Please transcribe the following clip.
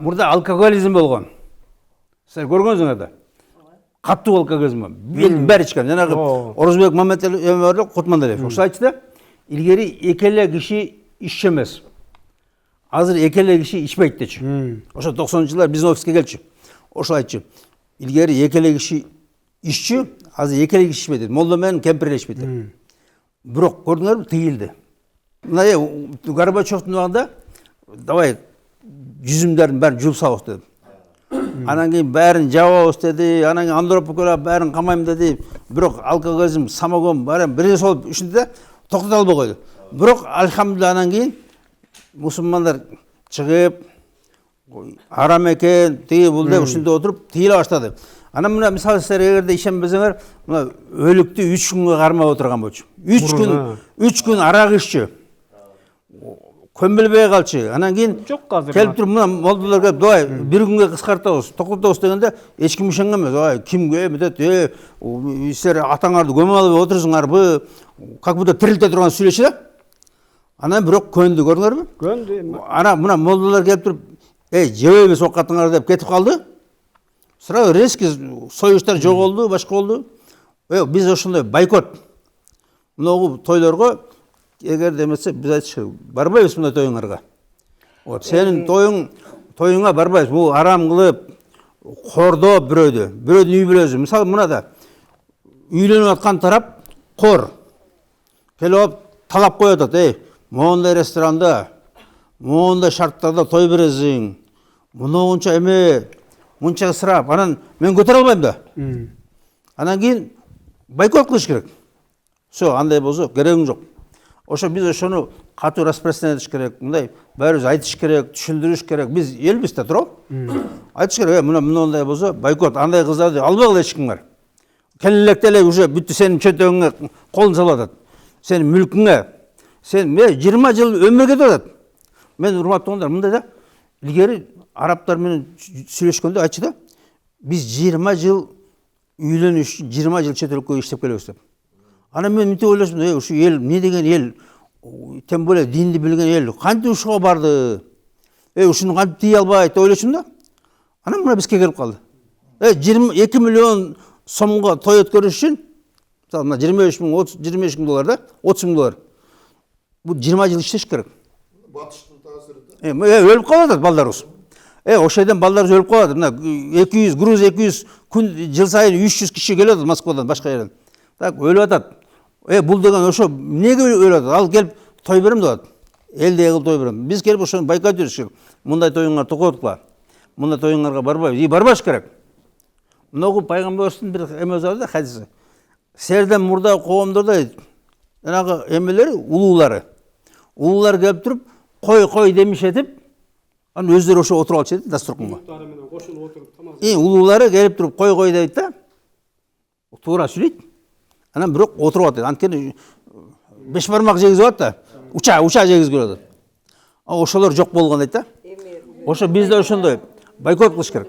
Мурда алкоголизм болгон. Силер көргөнсүңөр да. Каттуу алкоголизм. Элдин баары ичкен. Жанагы Орозбек Мамедов Кутманбаев ошо айтты да, илгери экеле киши иччү эмес. Азыр экеле киши ичпейт дечи. Ошо 90-жылдар биздин офиске келчү. Ошо айтчу. Илгери экеле киши иччү, азыр экеле киши ичпейт. Молда менен кемпир ичпейт. Бирок көрдүңөрбү, тыйылды. Мына Горбачевдун убагында давай жүзүмдөрдүн баарын жууп салабыз деди. Анан кийин баарын жабабыз деди, анан кийин андропокула баарын камайм деди. Бирок алкоголизм, самогон баарын бир нерсе болуп ушунда да токтото албай койду. Бирок алхамдулилла анан кийин мусулмандар чыгып арам экен, тиги бул деп ушунда отуруп тыйыла баштады. Анан мына мисалы силер эгерде ишенбесеңер, мына өлүктү 3 күнгө кармап отурган болчу. 3 күн арак иччү. Көмбөлбөй калчу. Анан кийин келип туруп мына молдолор келип, "Давай, бир күнгө кыскартабыз, токтотобуз" дегенде эч ким ишенген эмес. "Ай, кимге мындай, силер атаңарды көмө албай отурсуңарбы?" Как будто тирилте турган сүйлөчү да. Анан бирок көндү, көрдүңөрбү? Көндү. Анан мына молдолор келип туруп, "Жебейбиз окатыңарды" деп кетип калды. Сразу резкий союздар жоголду, башка болду. Биз ошондой бойкот. Могу тойлорго эгер демесе биз айтышыбыз, барбайбыз мындай тоюңарга. Сенин тоюңа барбайбыз. Бул арам кылып, кордоп бирөөдүн үй бүлөсү. Мисалы мына да үйлөнүп аткан тарап кор. Келип талап коюп атат, "Моундай ресторанда, моундай шарттарда той бересиң. Мунча эме, мунча ысырап." Анан мен көтөрө албайм да. Анан кийин бойкот кылыш керек. Всё, андай болсо керегиң жок. Ошо биз ошону катуу распространять этиш керек. Мындай баарыбыз айтыш керек, түшүндүрүш керек. Биз элбиз да, туурабы? Айтыш керек, мындай болсо бойкот, андай кыздарды албагыла эч кимге. Келелектеле уже бүттү, сенин чөнтөгүңө колун салып атат. Сенин мүлкүңө. Сен 20 жыл өмүр кетип атат. Мен урматтуу кондар, мындай да, илгери арабтар менен сүйлөшкөндө айтчу да, биз 20 жыл үйлөнүш үчүн 20 жыл чет өлкөгө иштеп келебиз деп. Анан мен мынтип ойлошум, ушу эл эмне деген эл, тем более динди билген эл, кантип ушуга барды? Ушуну кантип тие албайт деп ойлошум да. Анан мына бизге келип калды. 2 миллион сомго той өткөрүш үчүн, мына 25 миң доллар да, 30 миң доллар. Бул 20 жыл иштеш керек. Батыштын таасиринде. Өлүп калып атат балдарыбыз. Ошол жерден балдарыбыз өлүп калып атат. Мына 200, груз 200 күн жыл сайын 300 киши келип атат Москвадан, башка жерден. Так өлүп атат. Бул деген ошо эмнеге өлүп атат? Ал келип той берем деп атат. Элдей кылып той берем. Биз келип ошону байкот жүрүш керек. Мындай тоюңар токоткула. Мындай тоюңарга барбайбыз. Барбаш керек. Мынагу пайгамбарыбыздын бир эме бар да, хадиси. Силерден мурда коомдордо жанагы эмелери, улуулар келип туруп, кой демишетип, анан өздөрү ошо отуруп алчу эди дасторконго. Улуулары келип туруп кой дейт да. Туура сүйлөйт. Анан бирок отуруп атат. Анткени 5 бармак жегизип атат да. Уча жегизип атат. Ошолор жок болгон дейт да. Ошо бизде ошондой бойкот кылыш керек.